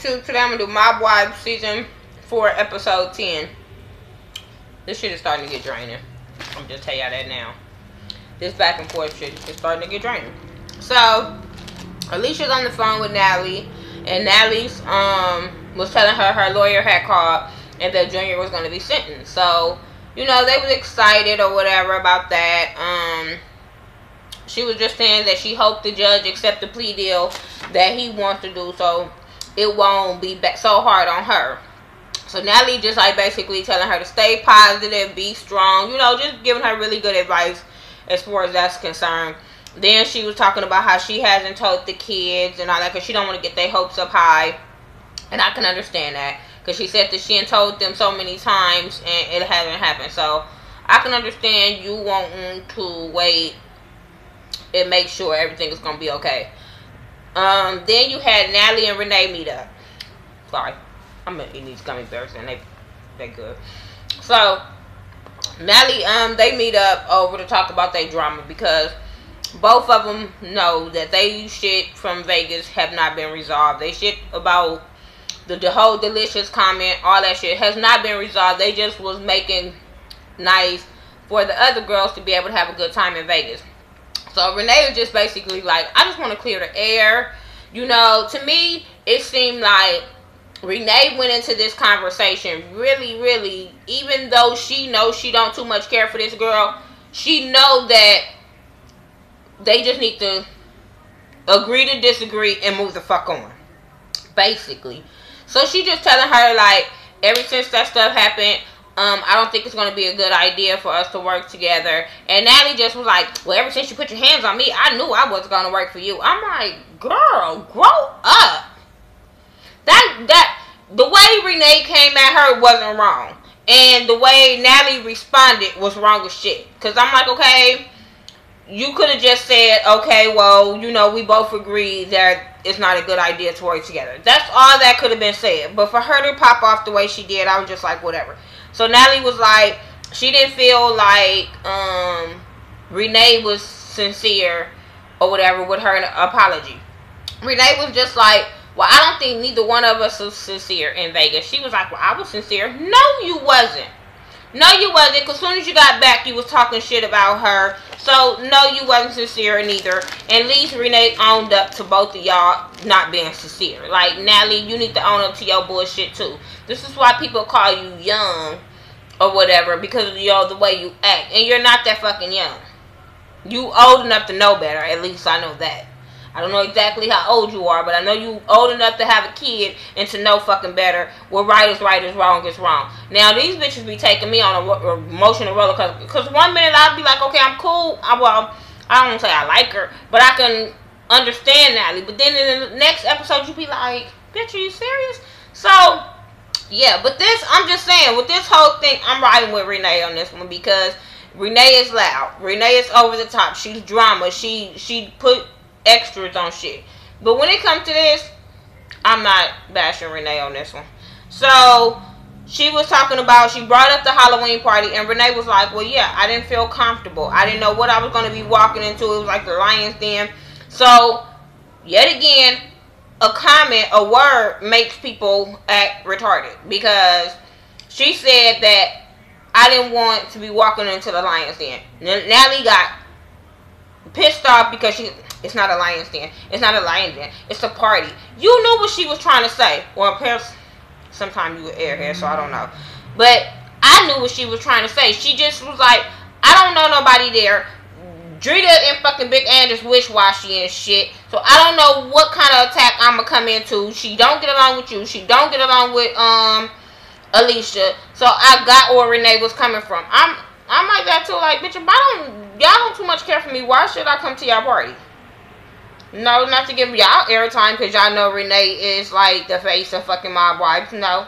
Today I'm gonna do Mob Wives season 4 episode 10. This shit is starting to get draining. I'm just tell y'all that now. This back and forth shit is starting to get draining. So Alicia's on the phone with Natalie, and Natalie's was telling her her lawyer had called and that Junior was gonna be sentenced. So you know they was excited or whatever about that. She was just saying that she hoped the judge accept the plea deal that he wants to do, so it won't be so hard on her. So Natalie just like basically telling her to stay positive, be strong, you know, just giving her really good advice as far as that's concerned. Then she was talking about how she hasn't told the kids and all that because she don't want to get their hopes up high. And I can understand that because she said that she had told them so many times and it hasn't happened. So I can understand you wanting to wait and make sure everything is going to be okay. Then you had Natalie and Renee meet up. Sorry, I'm gonna eat these gummy bears and they good. So Natalie, they meet up over to talk about their drama because both of them know that they shit from Vegas have not been resolved. They shit about the whole delicious comment, all that shit has not been resolved. They just was making nice for the other girls to be able to have a good time in Vegas. So Renee was just basically like, I just want to clear the air. You know, to me, it seemed like Renee went into this conversation really, even though she knows she don't too much care for this girl, she know that they just need to agree to disagree and move the fuck on. Basically. So she just telling her, like, ever since that stuff happened, I don't think it's going to be a good idea for us to work together. And Natalie just was like, well, ever since you put your hands on me, I knew I wasn't going to work for you. I'm like, girl, grow up. The way Renee came at her wasn't wrong. And the way Natalie responded was wrong as shit. Because I'm like, okay, you could have just said, okay, well, you know, we both agree that it's not a good idea to work together. That's all that could have been said. But for her to pop off the way she did, I was just like, whatever. So Natalie was like, she didn't feel like Renee was sincere or whatever with her apology. Renee was just like, well, I don't think neither one of us was sincere in Vegas. She was like, well, I was sincere. No, you wasn't. No, you wasn't. Because as soon as you got back, you was talking shit about her. So, no, you wasn't sincere neither. And at least Renee owned up to both of y'all not being sincere. Like, Natalie, you need to own up to your bullshit, too. This is why people call you young or whatever. Because of the way you act. And you're not that fucking young. You old enough to know better. At least I know that. I don't know exactly how old you are, but I know you old enough to have a kid and to know fucking better what right is wrong is wrong. Now, these bitches be taking me on a emotional roller coaster. Because one minute I'll be like, okay, I'm cool. Well, I don't say I like her, but I can understand Natalie. But then in the next episode, you be like, bitch, are you serious? So, yeah, but this, I'm just saying, with this whole thing, I'm riding with Renee on this one because Renee is loud. Renee is over the top. She's drama. She put extras on shit. But when it comes to this, I'm not bashing Renee on this one. So she was talking about, she brought up the Halloween party, and Renee was like, well, yeah, I didn't feel comfortable. I didn't know what I was going to be walking into. It was like the lion's den. So yet again, a comment, a word makes people act retarded, because she said that I didn't want to be walking into the lion's den. Natalie got pissed off because it's not a lion's den. It's not a lion's den. It's a party. You knew what she was trying to say. Well, perhaps sometimes you were airhead, so I don't know. But I knew what she was trying to say. She just was like, I don't know nobody there. Drita and fucking Big Anders wish-washy and shit. So I don't know what kind of attack I'm going to come into. She don't get along with you. She don't get along with Alicia. So I got where Renee was coming from. I'm like that too. Like, bitch, if y'all don't too much care for me, why should I come to y'all party? No, not to give y'all airtime because y'all know Renee is like the face of fucking Mob Wives. No.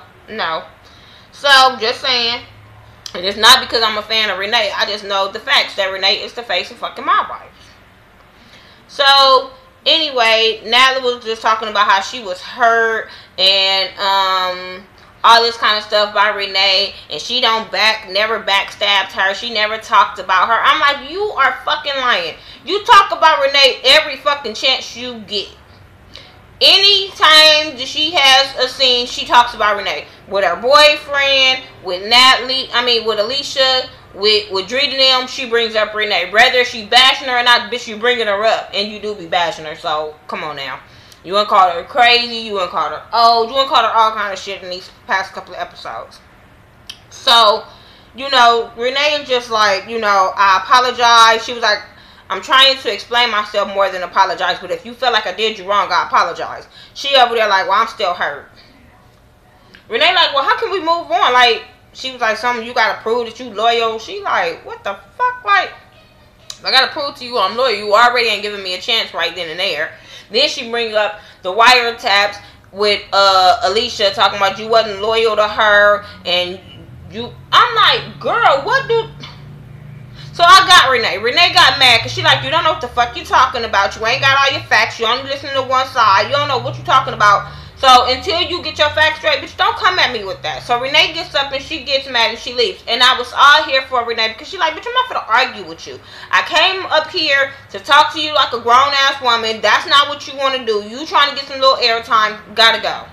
So, just saying. And it's not because I'm a fan of Renee. I just know the facts that Renee is the face of fucking Mob Wives. So, anyway, Natalie was just talking about how she was hurt and all this kind of stuff by Renee, and she never backstabbed her. She never talked about her. I'm like, you are fucking lying. You talk about Renee every fucking chance you get. Anytime that she has a scene. She talks about Renee with her boyfriend, with Natalie. I mean, with Alicia, with Drita and them. She brings up Renee. Whether she bashing her or not, bitch, you bringing her up, and you do be bashing her. So come on now. You wanna call her crazy? You wanna call her old? You wanna call her all kind of shit in these past couple of episodes. So, you know, Renee is just like, you know, I apologize. She was like, I'm trying to explain myself more than apologize, but if you feel like I did you wrong, I apologize. She over there like, well, I'm still hurt. Renee like, well, how can we move on? Like, she was like, something you gotta prove that you loyal. She like, what the fuck? Like, I gotta prove to you I'm loyal. You already ain't giving me a chance right then and there. Then she brings up the wiretaps with Alicia talking about you wasn't loyal to her and you. I'm like, girl, what do? So I got Renee. Renee got mad because she like, you don't know what the fuck you talking about. You ain't got all your facts. You only listen to one side. You don't know what you talking about. So until you get your facts straight, bitch, don't come at me with that. So Renee gets up and she gets mad and she leaves. And I was all here for Renee because she like, bitch, I'm not gonna argue with you. I came up here to talk to you like a grown-ass woman. That's not what you want to do. You trying to get some little airtime. Gotta go.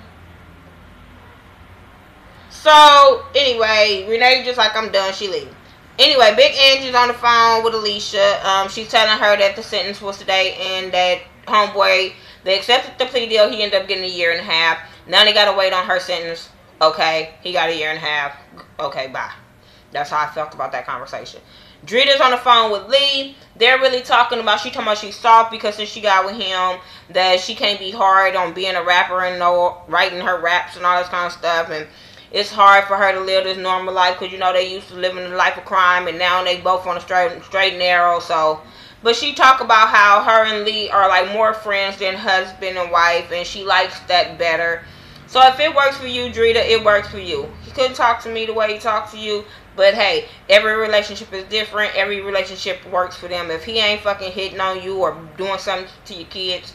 So anyway, Renee just like, I'm done. She leaves. Anyway, Big Angie's on the phone with Alicia. She's telling her that the sentence was today and that homeboy, they accepted the plea deal. He ended up getting 1.5 years. Now they got to wait on her sentence. Okay, he got 1.5 years. Okay, bye. That's how I felt about that conversation. Drita's on the phone with Lee. They're really talking about, she talking about she's soft because since she got with him, that she can't be hard on being a rapper and writing her raps and all this kind of stuff. And it's hard for her to live this normal life because, you know, they used to live in a life of crime and now they both on a straight and narrow. So, but she talk about how her and Lee are like more friends than husband and wife and she likes that better. So if it works for you, Drita, it works for you. He couldn't talk to me the way he talked to you. But hey, every relationship is different. Every relationship works for them. If he ain't fucking hitting on you or doing something to your kids,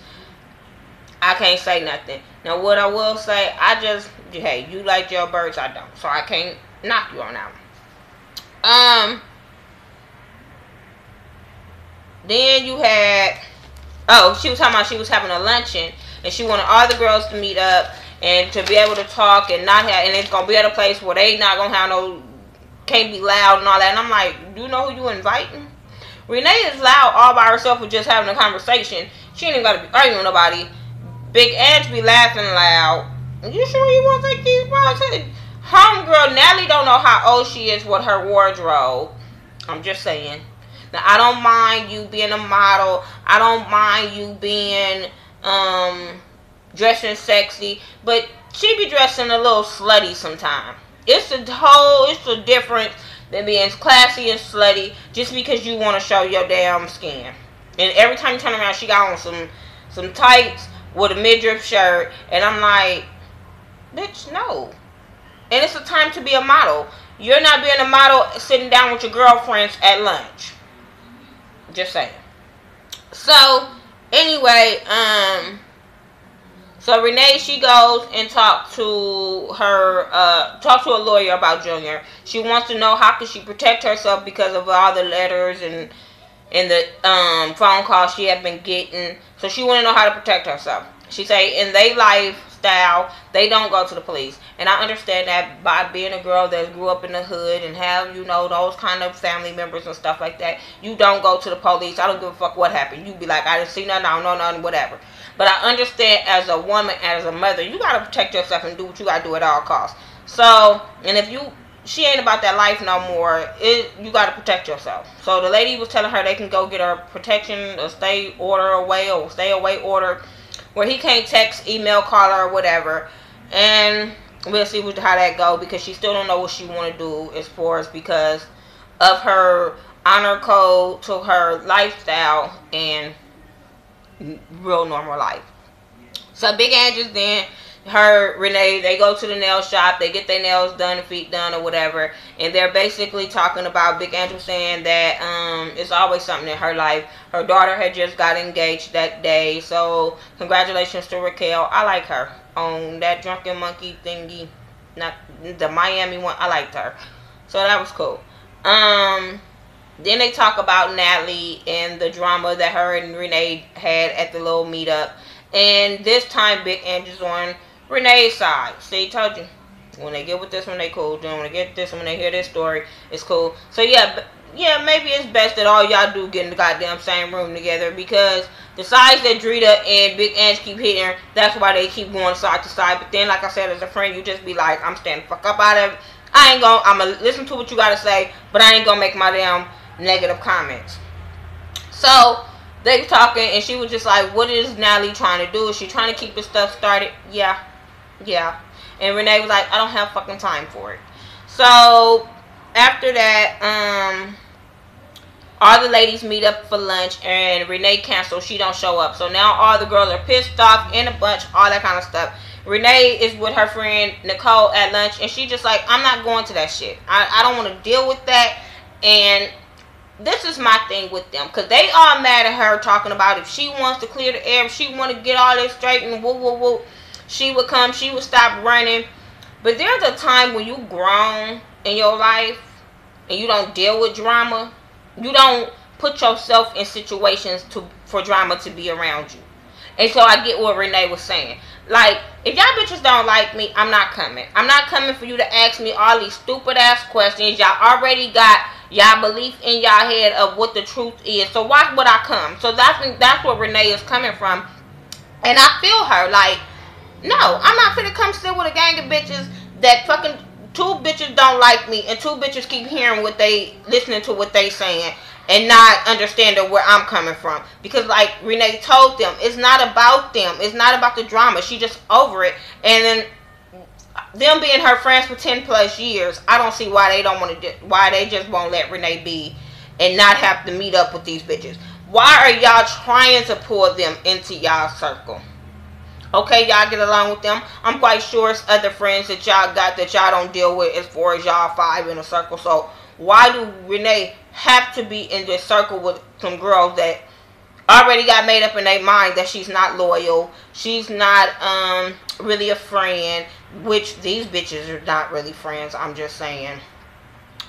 I can't say nothing. Now, what I will say, hey, you like jailbirds, I don't. So I can't knock you on that one. Then you had, she was talking about she was having a luncheon and she wanted all the girls to meet up and to be able to talk and not have, and it's going to be at a place where they not going to have no, can't be loud and all that. And I'm like, do you know who you inviting? Renee is loud all by herself with just having a conversation. She ain't even got to be arguing with nobody. Big Ange be laughing loud. You sure you want to take these bras? Homegirl, Natalie don't know how old she is with her wardrobe. I'm just saying. Now, I don't mind you being a model. I don't mind you being, dressing sexy. But she be dressing a little slutty sometimes. It's a difference than being classy and slutty just because you want to show your damn skin. And every time you turn around, she got on some tights with a midriff shirt, and I'm like, bitch, no. And it's a time to be a model. You're not being a model sitting down with your girlfriends at lunch. Just saying. So, anyway, so Renee, she goes and talks to a lawyer about Junior. She wants to know how can she protect herself because of all the letters and the phone calls she had been getting. So she want to know how to protect herself. She say in their lifestyle, they don't go to the police. And I understand that by being a girl that grew up in the hood and have, you know, those kind of family members and stuff like that, you don't go to the police. I don't give a fuck what happened. You be like, I didn't see nothing, I don't know nothing, whatever. But I understand as a woman, as a mother, you got to protect yourself and do what you got to do at all costs. So, and if she ain't about that life no more, you got to protect yourself. So the lady was telling her they can go get her protection, a stay away order, where he can't text, email, call her, or whatever. And we'll see how that go because she still don't know what she want to do as far as because of her honor code to her lifestyle and real normal life. So Big Angie's then Renee, they go to the nail shop, they get their nails done, feet done or whatever, and they're basically talking about Big Angel saying that it's always something in her life. Her daughter had just got engaged that day, so congratulations to Raquel. I like her on that Drunken Monkey thingy, not the Miami one. I liked her, so that was cool. Then they talk about Natalie and the drama that her and Renee had at the little meetup. And this time Big Angie's on Renee's side. See, told you. When they get with this one, they cool. Then when they get this one, when they hear this story, it's cool. So yeah, yeah, maybe it's best that all y'all do get in the goddamn same room together, because the sides that Drita and Big Ants keep hitting, that's why they keep going side to side. But then, like I said, as a friend, you just be like, I'm standing the fuck up out of it. I'm gonna listen to what you gotta say, but I ain't gonna make my damn negative comments. So they were talking, and she was just like, what is Natalie trying to do? Is she trying to keep this stuff started? Yeah. And Renee was like, I don't have fucking time for it. So after that, all the ladies meet up for lunch, and Renee canceled. She don't show up. So now all the girls are pissed off in a bunch, all that kind of stuff. Renee is with her friend Nicole at lunch, and she just like, I'm not going to that shit. I don't want to deal with that. And this is my thing with them, because they all mad at her, talking about if she wants to clear the air, if she want to get all this straight and woo, she would come, she would stop running. But there's a time when you grown in your life and you don't deal with drama. You don't put yourself in situations for drama to be around you. And so I get what Renee was saying. Like, if y'all bitches don't like me, I'm not coming. I'm not coming for you to ask me all these stupid ass questions. Y'all already got y'all belief in y'all head of what the truth is. So why would I come? So that's where Renee is coming from. And I feel her. Like, no, I'm not finna come sit with a gang of bitches that fucking 2 bitches don't like me, and 2 bitches keep hearing listening to what they saying, and not understanding where I'm coming from. Because like Renee told them, it's not about them. It's not about the drama. She just over it. And then them being her friends for 10 plus years, I don't see why they don't want to, why they just won't let Renee be and not have to meet up with these bitches. Why are y'all trying to pull them into y'all circle? Okay, y'all get along with them. I'm quite sure it's other friends that y'all got that y'all don't deal with as far as y'all 5 in a circle. So why do Renee have to be in this circle with some girls that already got made up in their mind that she's not loyal, she's not really a friend, which these bitches are not really friends, I'm just saying.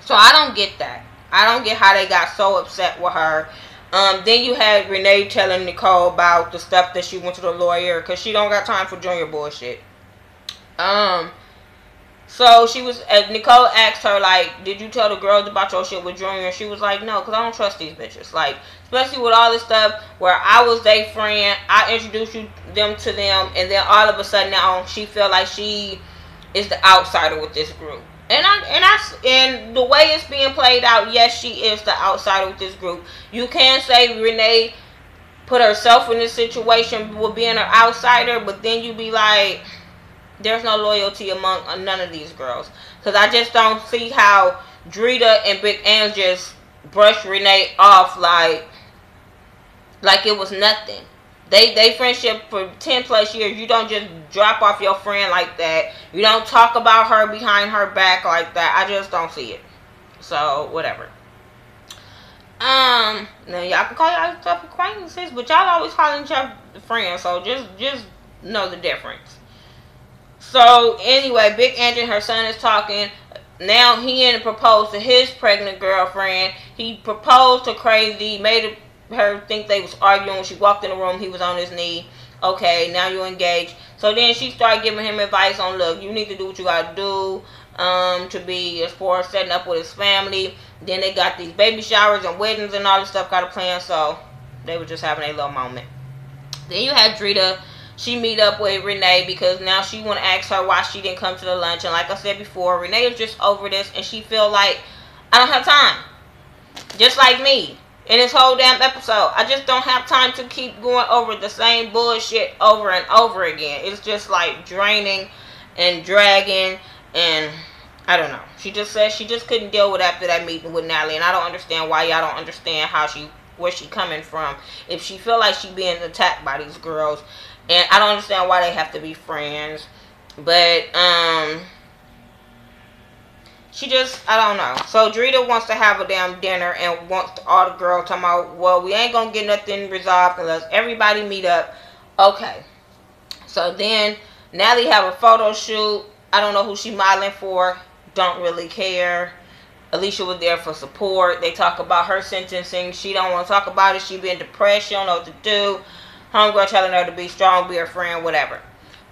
So I don't get that. I don't get how they got so upset with her. Then you had Renee telling Nicole about the stuff that she went to the lawyer, because she don't got time for junior bullshit. So she was, Nicole asked her, like, did you tell the girls about your shit with Junior? She was like, no, because I don't trust these bitches. Like, especially with all this stuff where I was their friend, I introduced them to them, and then all of a sudden now she feel like she is the outsider with this group. And the way it's being played out, yes, she is the outsider with this group. You can say Renee put herself in this situation with being an outsider, but then you be like, there's no loyalty among none of these girls. Because I just don't see how Drita and Big Ants just brushed Renee off like it was nothing. They friendship for 10 plus years. You don't just drop off your friend like that. You don't talk about her behind her back like that. I just don't see it. So, whatever. Now y'all can call y'all stuff acquaintances, but y'all always calling each other friends. So just know the difference. So anyway, Big Ant and her son is talking. Now he proposed to his pregnant girlfriend. He proposed to Crazy, made her think they was arguing. When she walked in the room, he was on his knee. Okay, now you're engaged. So then she started giving him advice on, look, you need to do what you gotta do to be as far as setting up with his family. Then they got these baby showers and weddings and all this stuff got a plan. So they were just having a little moment. Then you had Drita. She meet up with Renee because now she want to ask her why she didn't come to the lunch. And like I said before, Renee is just over this, and she feel like, I don't have time. Just like me in this whole damn episode. I just don't have time to keep going over the same bullshit over and over again. It's just like draining and dragging, and I don't know. She just said she just couldn't deal with after that meeting with Natalie, and I don't understand why y'all don't understand where she coming from. If she feel like she being attacked by these girls, and I don't understand why they have to be friends. But, she just, I don't know. So, Drita wants to have a damn dinner and wants all the girls talking about, well, we ain't going to get nothing resolved unless everybody meet up. Okay. So, then, Natalie have a photo shoot. I don't know who she modeling for. Don't really care. Alicia was there for support. They talk about her sentencing. She don't want to talk about it. She been depressed. She don't know what to do. Homegirl telling her to be strong, be her friend, whatever.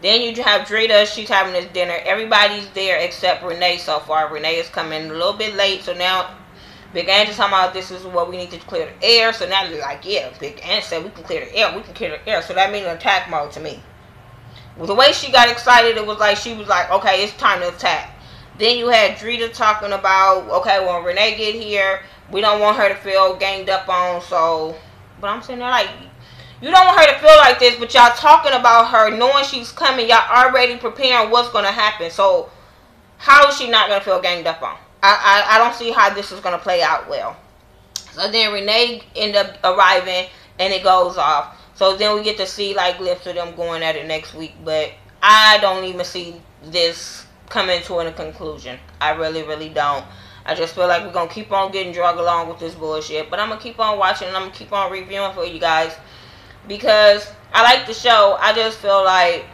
Then you have Drita. She's having this dinner. Everybody's there except Renee so far. Renee is coming a little bit late. So now Big Angie's talking about this is what we need to clear the air. So now they're like, yeah, Big Angie said we can clear the air. We can clear the air. So that means attack mode to me. With the way she got excited, it was like she was like, okay, it's time to attack. Then you had Drita talking about, okay, when Renee get here, we don't want her to feel ganged up on. So, but I'm sitting there like, you don't want her to feel like this, but y'all talking about her, knowing she's coming. Y'all already preparing what's going to happen. So, how is she not going to feel ganged up on? I don't see how this is going to play out well. So then Renee end up arriving, and it goes off. So then we get to see like clips of them going at it next week. But I don't even see this coming to a conclusion. I really, really don't. I just feel like we're going to keep on getting dragged along with this bullshit. But I'm going to keep on watching, and I'm going to keep on reviewing for you guys. Because I like the show. I just feel like,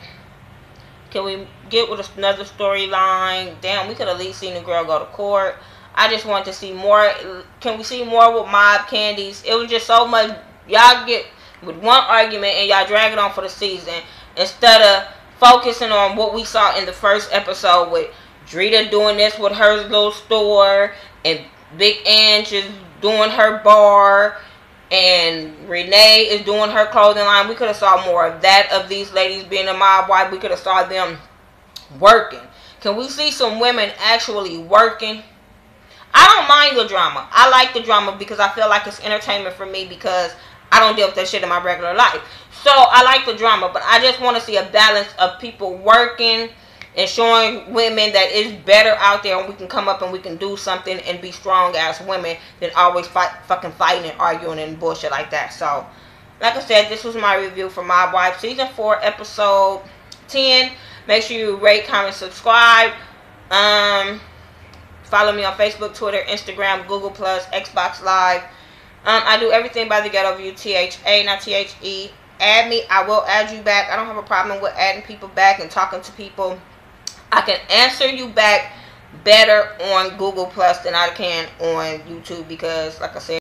can we get with another storyline? Damn, we could at least seen the girl go to court. I just want to see more. Can we see more with Mob Candies? It was just so much. Y'all get with one argument and y'all drag it on for the season instead of focusing on what we saw in the first episode with Drita doing this with her little store and Big Ange is doing her bar and Renee is doing her clothing line. We could have saw more of that, of these ladies being a mob wife. We could have saw them working. Can we see some women actually working? I don't mind the drama. I like the drama because I feel like it's entertainment for me because I don't deal with that shit in my regular life. So I like the drama, but I just want to see a balance of people working and showing women that it's better out there and we can come up and we can do something and be strong as women than always fucking fighting and arguing and bullshit like that. So, like I said, this was my review for Mob Wife Season 4, Episode 10. Make sure you rate, comment, subscribe. Follow me on Facebook, Twitter, Instagram, Google+, Xbox Live. I do everything by the Ghetto View, THA, not THE. Add me. I will add you back. I don't have a problem with adding people back and talking to people. I can answer you back better on Google Plus than I can on YouTube because, like I said,